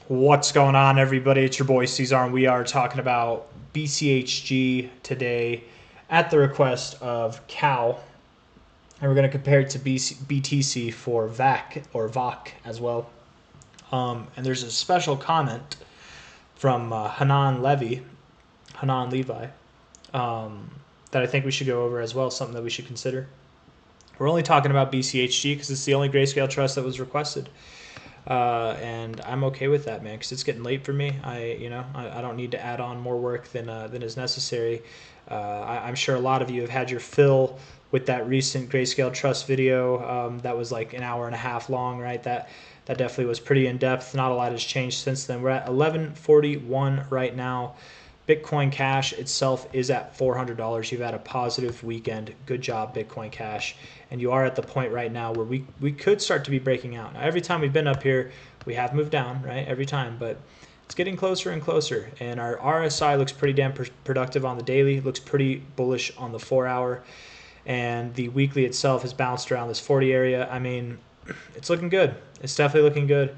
What's going on, everybody? It's your boy C-Zar, and we are talking about BCHG today at the request of Cal, and we're going to compare it to BTC for VAC or VOC as well. And there's a special comment from Hanan Levi, that I think we should go over as well, something that we should consider. We're only talking about BCHG because it's the only grayscale trust that was requested. And I'm okay with that, man, because it's getting late for me. I don't need to add on more work than is necessary. I'm sure a lot of you have had your fill with that recent grayscale trust video that was like an hour and a half long, right? That definitely was pretty in depth. Not a lot has changed since then. We're at 1141 right now. Bitcoin Cash itself is at $400. You've had a positive weekend. Good job, Bitcoin Cash. And you are at the point right now where we could start to be breaking out. Now, every time we've been up here, we have moved down, right? Every time, but it's getting closer and closer. And our RSI looks pretty damn productive on the daily. Looks pretty bullish on the 4-hour. And the weekly itself has bounced around this 40 area. I mean, it's looking good. It's definitely looking good.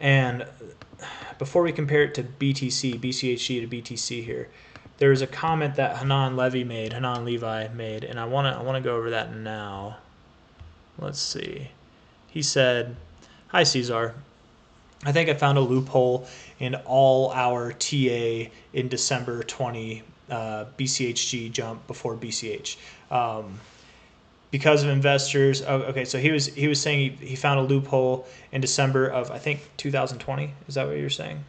And before we compare it to BCHG to BTC here, there was a comment that Hanan Levi made, and I want to go over that now. Let's see. He said, "Hi C-Zar, I think I found a loophole in all our TA in December 20 BCHG jump before BCH." Because of investors. Oh, okay, so he was saying he found a loophole in December of, I think, 2020. Is that what you're saying?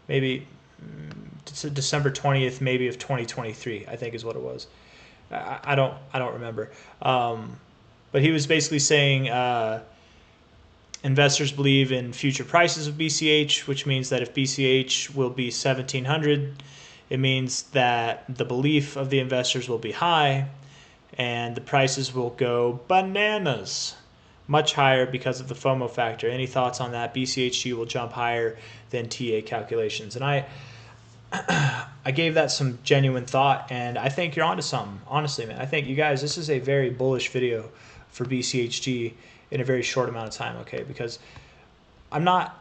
Maybe December 20th, maybe of 2023. I think is what it was. I don't remember. But he was basically saying investors believe in future prices of BCH, which means that if BCH will be 1700, it means that the belief of the investors will be high, and the prices will go bananas, much higher because of the FOMO factor. Any thoughts on that? BCHG will jump higher than TA calculations. And I gave that some genuine thought, and I think you're onto something. Honestly, man, I think you guys, this is a very bullish video for BCHG in a very short amount of time, okay? Because I'm not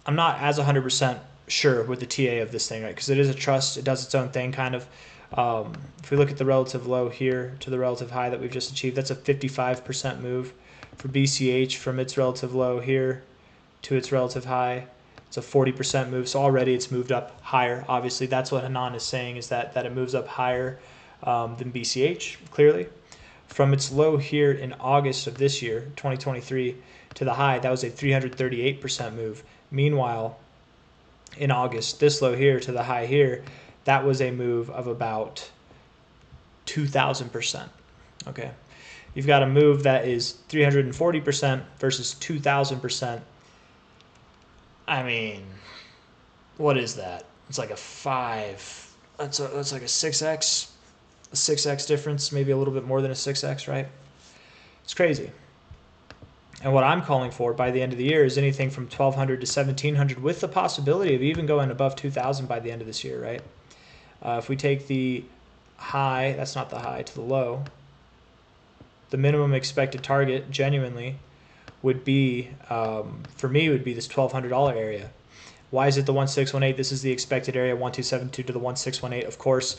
as 100% sure with the TA of this thing, right? Because it is a trust, it does its own thing, kind of. If we look at the relative low here to the relative high that we've just achieved, that's a 55% move for BCH from its relative low here to its relative high. It's a 40% move, so already it's moved up higher. Obviously, that's what Hanan is saying, is that it moves up higher than BCH, clearly. From its low here in August of this year, 2023, to the high, that was a 338% move. Meanwhile, in August, this low here to the high here, that was a move of about 2,000%. Okay, you've got a move that is 340% versus 2,000%. I mean, what is that? It's like a 5. That's like a 6x difference, maybe a little bit more than a 6x, right? It's crazy. And what I'm calling for by the end of the year is anything from 1,200 to 1,700, with the possibility of even going above 2,000 by the end of this year, right? If we take the high, that's not the high, to the low, the minimum expected target genuinely would be, for me, would be this $1,200 area. Why is it the 1618? This is the expected area, 1272 to the 1618. Of course,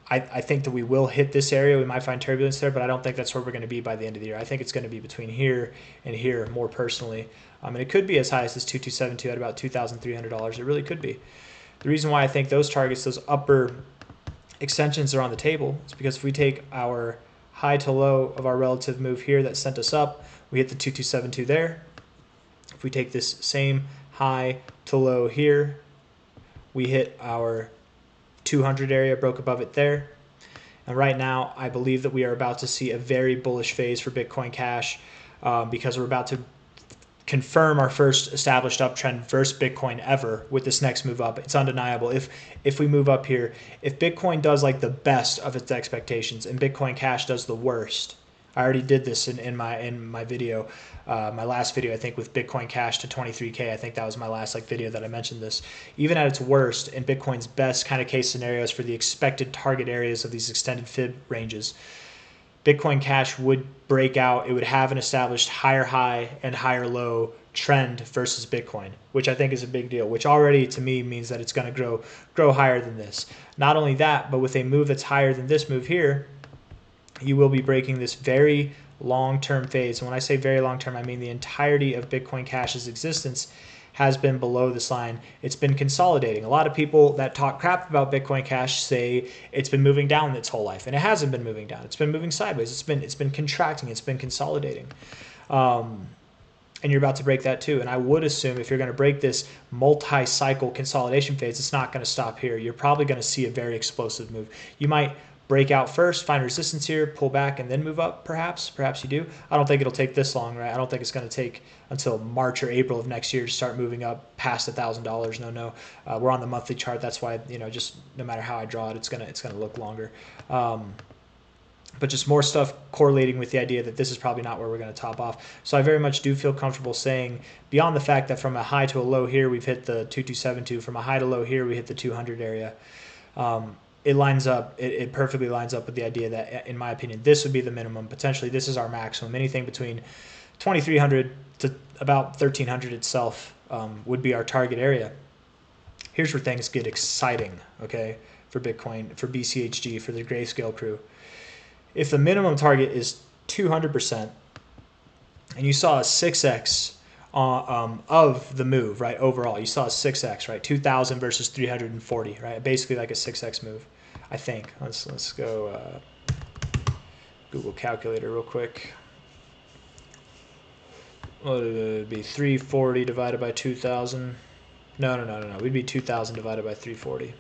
I think that we will hit this area. We might find turbulence there, but I don't think that's where we're going to be by the end of the year. I think it's going to be between here and here, more personally. And it could be as high as this 2272 at about $2,300. It really could be. The reason why I think those targets, those upper extensions are on the table is because if we take our high to low of our relative move here that sent us up, we hit the 2272 there. If we take this same high to low here, we hit our 200 area, broke above it there. And right now, I believe that we are about to see a very bullish phase for Bitcoin Cash because we're about to confirm our first established uptrend versus Bitcoin ever with this next move up. It's undeniable. If we move up here, if Bitcoin does like the best of its expectations and Bitcoin Cash does the worst, I already did this in my video, my last video, I think, with Bitcoin Cash to 23K. I think that was my last video that I mentioned this. Even at its worst and Bitcoin's best kind of case scenarios for the expected target areas of these extended fib ranges, Bitcoin Cash would break out. It would have an established higher high and higher low trend versus Bitcoin, which I think is a big deal, which already to me means that it's going to grow higher than this. Not only that, but with a move that's higher than this move here, you will be breaking this very long-term phase. And when I say very long-term, I mean the entirety of Bitcoin Cash's existence has been below this line. It's been consolidating. A lot of people that talk crap about Bitcoin Cash say it's been moving down its whole life, and it hasn't been moving down. It's been moving sideways. It's been contracting. It's been consolidating. And you're about to break that too. And I would assume if you're going to break this multi-cycle consolidation phase, it's not going to stop here. You're probably going to see a very explosive move. You might break out first, find resistance here, pull back, and then move up, perhaps. Perhaps you do. I don't think it'll take this long, right? I don't think it's going to take until March or April of next year to start moving up past $1,000. No. We're on the monthly chart. That's why, just no matter how I draw it, it's gonna look longer. But just more stuff correlating with the idea that this is probably not where we're going to top off. So I very much do feel comfortable saying, beyond the fact that from a high to a low here, we've hit the 2272. From a high to low here, we hit the 200 area. It lines up. It perfectly lines up with the idea that, in my opinion, this would be the minimum. Potentially, this is our maximum. Anything between 2,300 to about 1,300 itself would be our target area. Here's where things get exciting, okay, for Bitcoin, for BCHG, for the Grayscale crew. If the minimum target is 200%, and you saw a 6x of the move, right, overall, you saw a 6x, right, 2,000 versus 340, right, basically like a 6x move, I think. Let's go Google calculator real quick. What would it be? 340 divided by 2,000. No. We'd be 2,000 divided by 340.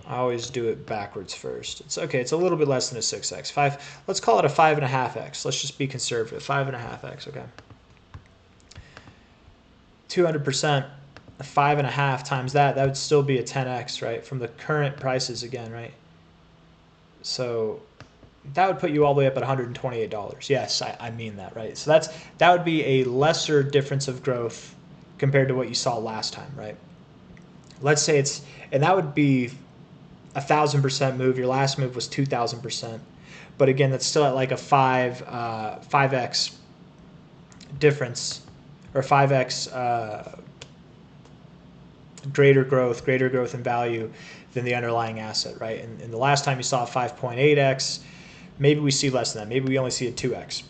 I always do it backwards first. It's okay. It's a little bit less than a 6x. Let's call it a 5.5x. Let's just be conservative. 5.5x. Okay. 200%. 5.5 times that would still be a 10x, right? From the current prices again, right? So that would put you all the way up at $128. Yes, I mean that, right? So that would be a lesser difference of growth compared to what you saw last time, right? Let's say and that would be 1,000% move. Your last move was 2,000%, but again, that's still at like a 5x difference, or 5x greater growth in value than the underlying asset, right? And the last time you saw a 5.8x, maybe we see less than that. Maybe we only see a 2x.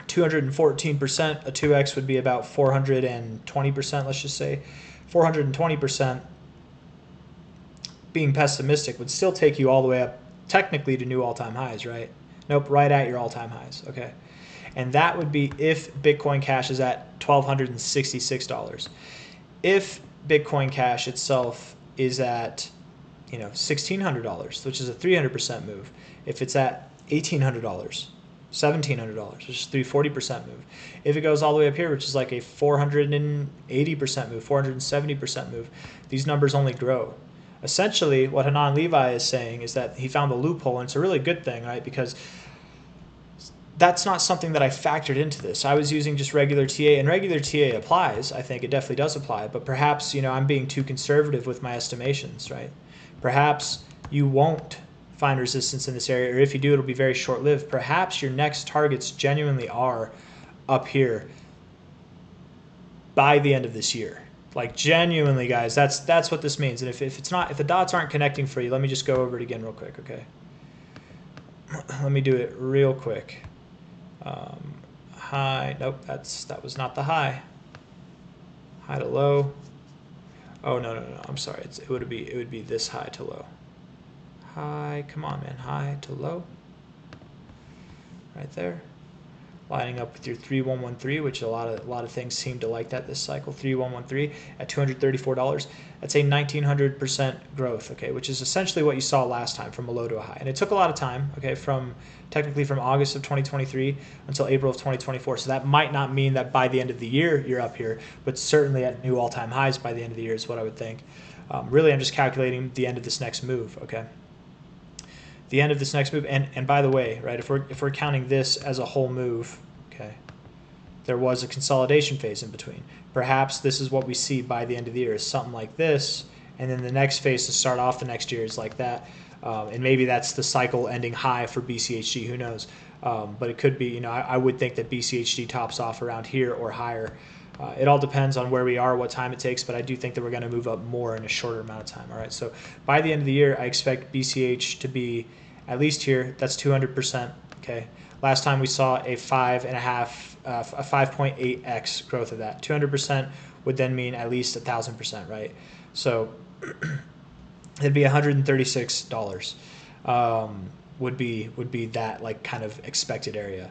214%, a 2x would be about 420%, let's just say. 420%, being pessimistic, would still take you all the way up technically to new all-time highs, right? Nope, right at your all-time highs, okay? And that would be if Bitcoin Cash is at $1,266. If Bitcoin Cash itself is at, $1,600, which is a 300% move. If it's at $1,800, $1,700, which is a 340% move. If it goes all the way up here, which is like a 480% move, 470% move, these numbers only grow. Essentially, what Hanan Levi is saying is that he found a loophole, and it's a really good thing, right? Because that's not something that I factored into this. I was using just regular TA, and regular TA applies. I think it definitely does apply, but perhaps, I'm being too conservative with my estimations, right? Perhaps you won't find resistance in this area, or if you do, it'll be very short-lived. Perhaps your next targets genuinely are up here by the end of this year. Like, genuinely, guys, that's what this means. And if the dots aren't connecting for you, let me just go over it again real quick, okay? Let me do it real quick. High, nope, that was not the high. High to low. Oh, no, I'm sorry. It would be this high to low. High, come on, man. High to low. Right there. Lining up with your 3113, which a lot of things seem to like that this cycle. 3113 at $234. That's a 1900% growth, okay, which is essentially what you saw last time, from a low to a high. And it took a lot of time, okay, technically from August of 2023 until April of 2024. So that might not mean that by the end of the year you're up here, but certainly at new all-time highs by the end of the year is what I would think. Really, I'm just calculating the end of this next move, okay? The end of this next move, and by the way, right, if we're counting this as a whole move, okay, there was a consolidation phase in between. Perhaps this is what we see by the end of the year, is something like this, and then the next phase to start off the next year is like that, and maybe that's the cycle ending high for BCHG, who knows. But it could be, you know, I would think that BCHG tops off around here or higher. It all depends on where we are, what time it takes, but I do think that we're going to move up more in a shorter amount of time. All right, so by the end of the year, I expect BCH to be at least here. That's 200%. Okay, last time we saw a 5.8x growth of that. 200% would then mean at least 1,000%, right? So it'd be $136. Would be that like kind of expected area.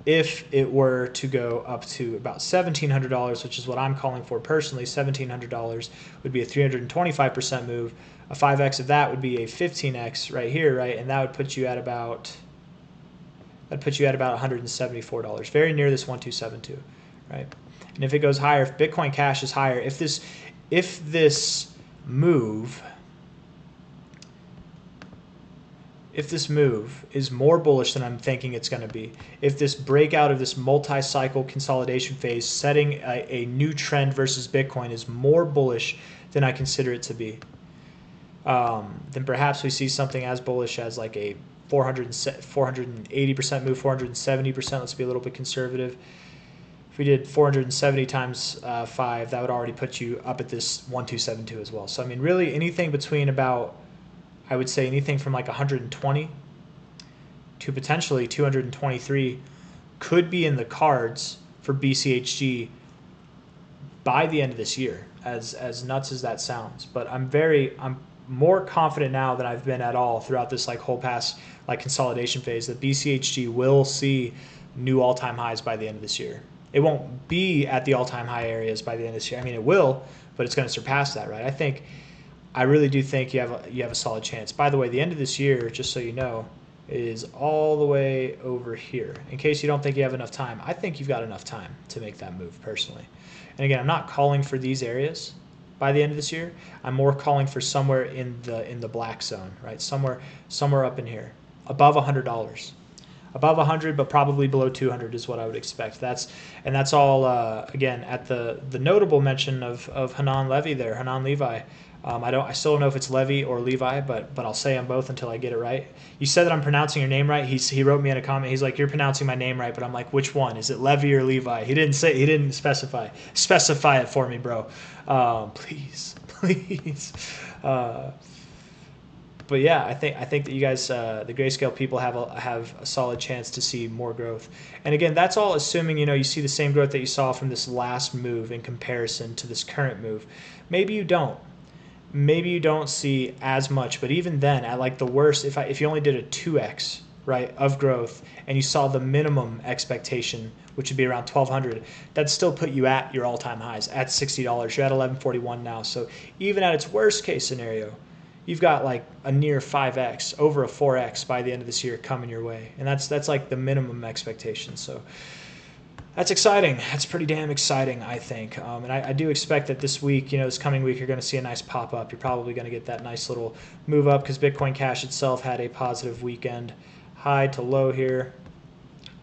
If it were to go up to about $1,700, which is what I'm calling for personally, $1,700 would be a 325% move. A 5x of that would be a 15x right here, right? And that would put you at about $174, very near this 1272, right? And if it goes higher, if Bitcoin Cash is higher, if this move is more bullish than I'm thinking it's going to be, if this breakout of this multi-cycle consolidation phase setting a new trend versus Bitcoin is more bullish than I consider it to be, then perhaps we see something as bullish as like a 480% move, 470%. Let's be a little bit conservative. If we did 470 times 5, that would already put you up at this 1272 as well. So I mean, really anything between about, I would say anything from like 120 to potentially 223 could be in the cards for BCHG by the end of this year, as nuts as that sounds. But I'm more confident now than I've been at all throughout this like whole past like consolidation phase that BCHG will see new all-time highs by the end of this year. It won't be at the all-time high areas by the end of this year. I mean, it will, but it's going to surpass that, right? I really do think you have a solid chance. By the way, the end of this year, just so you know, is all the way over here. In case you don't think you have enough time, I think you've got enough time to make that move personally. And again, I'm not calling for these areas by the end of this year. I'm more calling for somewhere in the black zone, right? Somewhere up in here, above $100. Above 100, but probably below 200 is what I would expect. That's all again at the notable mention of Hanan Levi. I still don't know if it's Levy or Levi, but I'll say them both until I get it right. You said that I'm pronouncing your name right. He wrote me in a comment. He's like, you're pronouncing my name right, but I'm like, which one? Is it Levy or Levi? He didn't specify. Specify it for me, bro. Please. But yeah, I think that you guys, the Grayscale people, have a solid chance to see more growth. And again, that's all assuming you see the same growth that you saw from this last move in comparison to this current move. Maybe you don't. Maybe you don't see as much, but even then, at like the worst, if you only did a 2x, right, of growth, and you saw the minimum expectation, which would be around 1,200, that'd still put you at your all-time highs at $60. You're at 1141 now. So even at its worst case scenario, you've got like a near 5x, over a 4x by the end of this year coming your way, and that's like the minimum expectation. So that's exciting. That's pretty damn exciting, I think. And I do expect that this week, this coming week, you're going to see a nice pop up. You're probably going to get that nice little move up because Bitcoin Cash itself had a positive weekend, high to low here,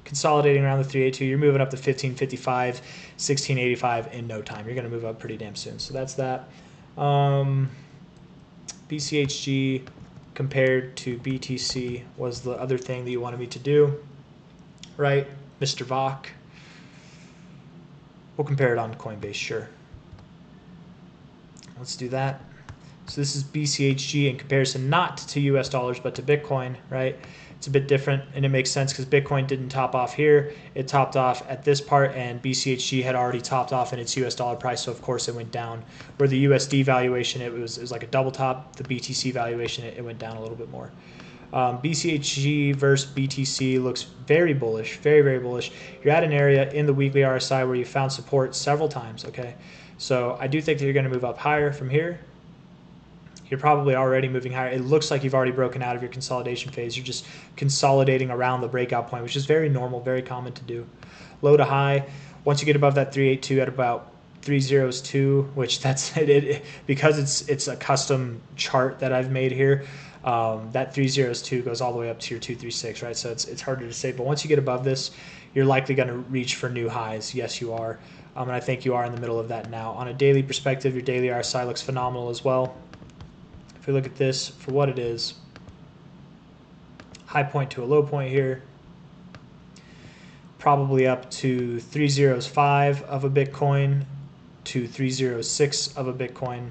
consolidating around the 382. You're moving up to 1555, 1685 in no time. You're going to move up pretty damn soon. So that's that. BCHG compared to BTC was the other thing that you wanted me to do, right, Mr. Vok? We'll compare it on Coinbase, sure. Let's do that. So this is BCHG in comparison not to US dollars but to Bitcoin, right? It's a bit different, and it makes sense because Bitcoin didn't top off here. It topped off at this part, and BCHG had already topped off in its US dollar price, so of course it went down. Where the USD valuation, it was like a double top. The BTC valuation, it went down a little bit more. BCHG versus BTC looks very bullish, very, very bullish. You're at an area in the weekly RSI where you found support several times, okay? So I do think that you're going to move up higher from here. You're probably already moving higher. It looks like you've already broken out of your consolidation phase. You're just consolidating around the breakout point, which is very normal, very common to do. Low to high, once you get above that 382 at about 302, which that's it, because it's a custom chart that I've made here. That 302 goes all the way up to your 236, right? So it's harder to say, but once you get above this, you're likely going to reach for new highs. Yes, you are, and I think you are in the middle of that now. On a daily perspective, your daily RSI looks phenomenal as well. If we look at this for what it is, high point to a low point here, probably up to 305 of a Bitcoin to 306 of a Bitcoin,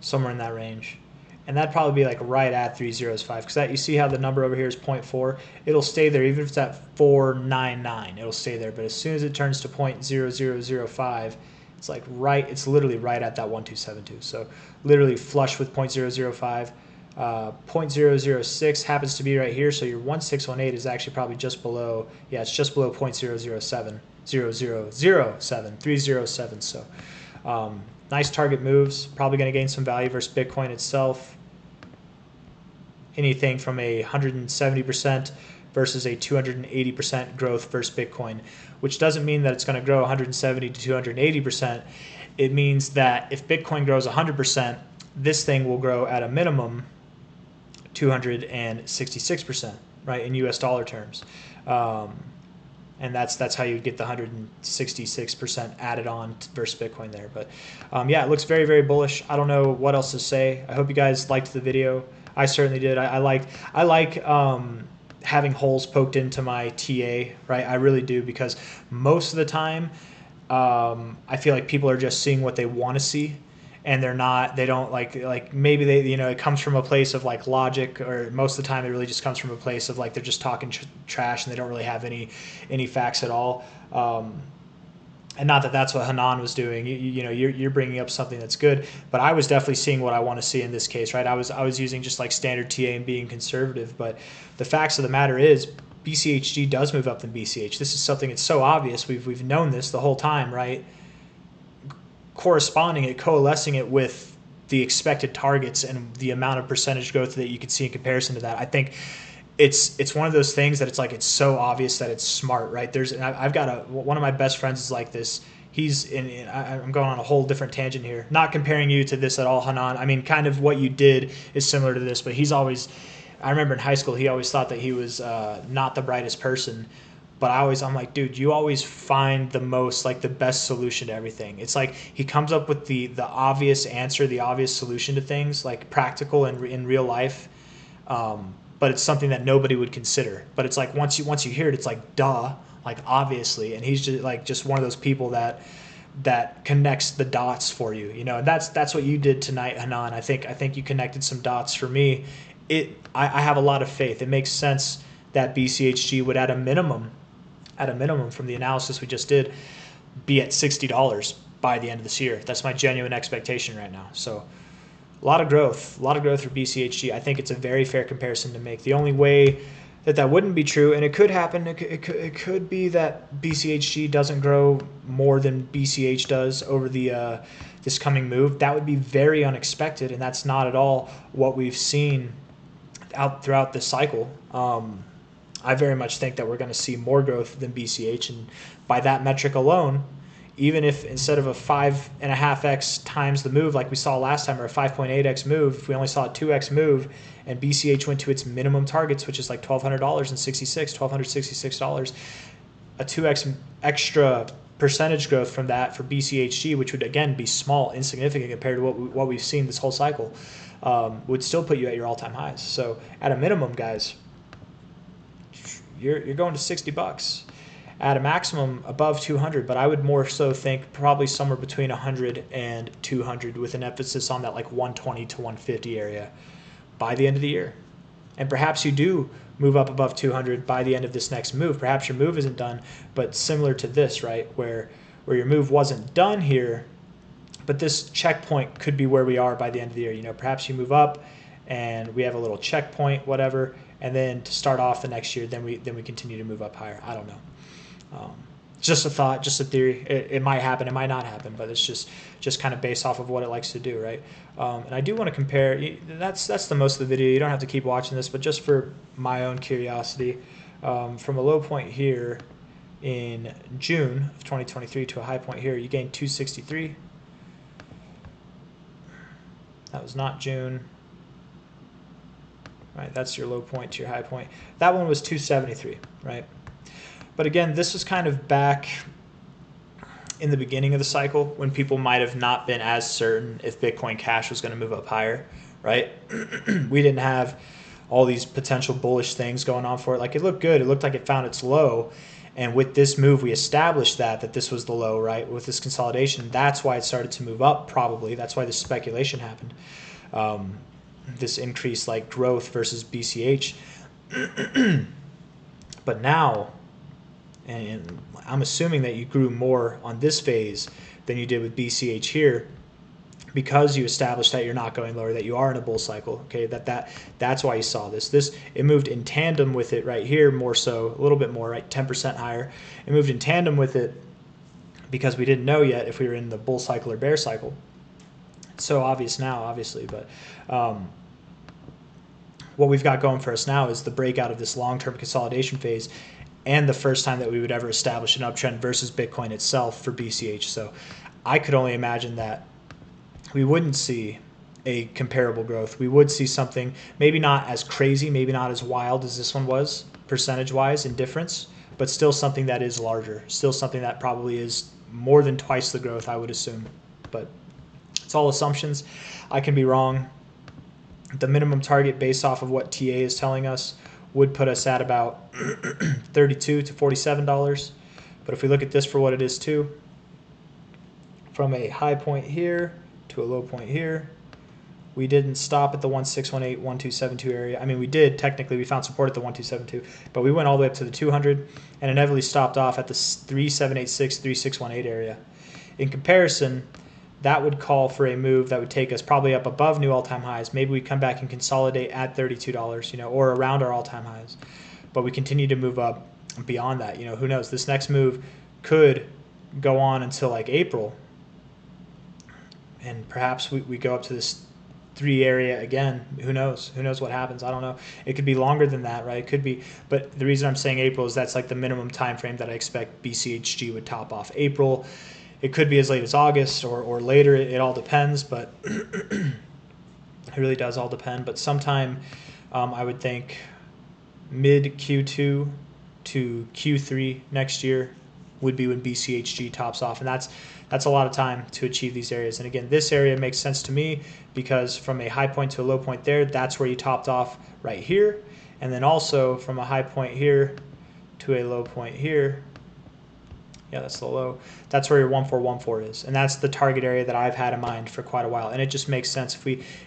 somewhere in that range. And that'd probably be like right at 305, because that, you see how the number over here is 0.4? It'll stay there even if it's at 499. It'll stay there. But as soon as it turns to 0.0005, it's like right. It's literally right at that 1272. So literally flush with 0.005. 0.006 happens to be right here. So your 1618 is actually probably just below. Yeah, it's just below 0.007. 0007. 307. So. Nice target moves, probably going to gain some value versus Bitcoin itself. Anything from a 170% versus a 280% growth versus Bitcoin, which doesn't mean that it's going to grow 170 to 280%. It means that if Bitcoin grows 100%, this thing will grow at a minimum 266%, right, in US dollar terms. And that's how you get the 166% added on versus Bitcoin there. But yeah, it looks very, very bullish. I don't know what else to say. I hope you guys liked the video. I certainly did. I like having holes poked into my TA, right? I really do, because most of the time I feel like people are just seeing what they want to see. And they don't like maybe they, it comes from a place of like logic, or most of the time it really just comes from a place of like they're just talking trash and they don't really have any facts at all. And not that that's what Hanan was doing. You're bringing up something that's good, but I was definitely seeing what I want to see in this case, right? I was using just like standard TA and being conservative, but the facts of the matter is BCHG does move up than BCH. This is something that's so obvious. We've known this the whole time, right? Corresponding it, coalescing it with the expected targets and the amount of percentage growth that you can see in comparison to that. I think it's one of those things that it's so obvious that it's smart, right? I've got one of my best friends is like this. I'm going on a whole different tangent here. Not comparing you to this at all, Hanan. I mean, kind of what you did is similar to this, but I remember in high school, he always thought that he was not the brightest person. But I'm like, dude, you always find the best solution to everything. It's like he comes up with the obvious answer, the obvious solution to things, like practical and in real life. But it's something that nobody would consider. But it's like once you hear it, it's like duh, like obviously. And he's just one of those people that connects the dots for you, And that's what you did tonight, Hanan. I think you connected some dots for me. I have a lot of faith. It makes sense that BCHG would at a minimum from the analysis we just did, be at $60 by the end of this year. That's my genuine expectation right now. So a lot of growth for BCHG. I think it's a very fair comparison to make. The only way that wouldn't be true, and it could happen, it could be that BCHG doesn't grow more than BCH does over the this coming move. That would be very unexpected, and that's not at all what we've seen out throughout this cycle. I very much think that we're going to see more growth than BCH, and by that metric alone, even if instead of a 5.5x times the move like we saw last time, or a 5.8x move, if we only saw a 2x move and BCH went to its minimum targets, which is like $1,266, a 2x extra percentage growth from that for BCHG, which would again be small, insignificant compared to what we've seen this whole cycle, would still put you at your all-time highs. So at a minimum, guys, you're going to $60. At a maximum above 200, but I would more so think probably somewhere between 100 and 200, with an emphasis on that like 120 to 150 area by the end of the year. And perhaps you do move up above 200 by the end of this next move. Perhaps your move isn't done, but similar to this, right, where your move wasn't done here, but this checkpoint could be where we are by the end of the year. Perhaps you move up and we have a little checkpoint, whatever, and then to start off the next year, then we continue to move up higher. I don't know. Just a thought, just a theory. It might happen, it might not happen, but it's just kind of based off of what it likes to do, right? And I do want to compare. That's the most of the video. You don't have to keep watching this, but just for my own curiosity, from a low point here in June of 2023 to a high point here, you gained 263. That was not June. Right, that's your low point to your high point. That one was 273, right? But again, this was kind of back in the beginning of the cycle when people might have not been as certain if Bitcoin Cash was going to move up higher, right? We didn't have all these potential bullish things going on for it. Like, it looked good. It looked like it found its low. And with this move, we established that this was the low, right? With this consolidation, that's why it started to move up, probably. That's why this speculation happened. This increased, like, growth versus BCH. But now, and I'm assuming that you grew more on this phase than you did with BCH here, because you established that you're not going lower, that you are in a bull cycle. Okay, that's why you saw this. It moved in tandem with it right here, more so, a little bit more, right, 10% higher. It moved in tandem with it because we didn't know yet if we were in the bull cycle or bear cycle. It's so obvious now, obviously, but what we've got going for us now is the breakout of this long-term consolidation phase, and the first time that we would ever establish an uptrend versus Bitcoin itself for BCH. So I could only imagine that we wouldn't see a comparable growth. We would see something maybe not as crazy, maybe not as wild as this one was, percentage-wise in difference, but still something that is larger, still something that probably is more than twice the growth, I would assume. But it's all assumptions. I can be wrong. The minimum target based off of what TA is telling us would put us at about $32 to $47. But if we look at this for what it is too, from a high point here to a low point here, we didn't stop at the 1618, 1272 area. I mean, we did technically. We found support at the 1272, but we went all the way up to the 200 and inevitably stopped off at the 3786, 3618 area. In comparison, that would call for a move that would take us probably up above new all-time highs. Maybe we come back and consolidate at $32, you know, or around our all-time highs. But we continue to move up beyond that. You know, who knows? This next move could go on until like April, and perhaps we go up to this 3 area again. Who knows? Who knows what happens? I don't know. It could be longer than that, right? It could be. But the reason I'm saying April is that's like the minimum time frame that I expect BCHG would top off. April. It could be as late as August or later. It all depends, but it really does all depend. But sometime, I would think mid Q2 to Q3 next year would be when BCHG tops off, and that's a lot of time to achieve these areas. And again, this area makes sense to me because from a high point to a low point there, that's where you topped off right here, and then also from a high point here to a low point here. Yeah, that's the low. That's where your 1414 is, and that's the target area that I've had in mind for quite a while. And it just makes sense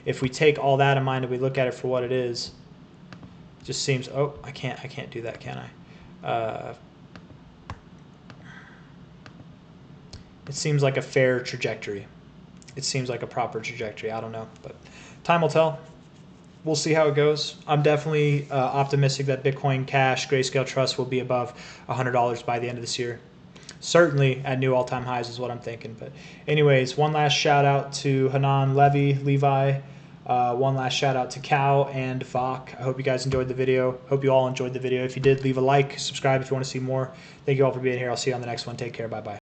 if we take all that in mind and we look at it for what it is. It just seems. Oh, I can't do that, can I? It seems like a fair trajectory. It seems like a proper trajectory. I don't know, but time will tell. We'll see how it goes. I'm definitely optimistic that Bitcoin Cash, Grayscale Trust will be above $100 by the end of this year. Certainly at new all-time highs is what I'm thinking. But anyways, one last shout out to Hanan Levi. One last shout out to Cal and Vok. I hope you guys enjoyed the video. Hope you all enjoyed the video. If you did, leave a like, subscribe if you want to see more. Thank you all for being here. I'll see you on the next one. Take care. Bye-bye.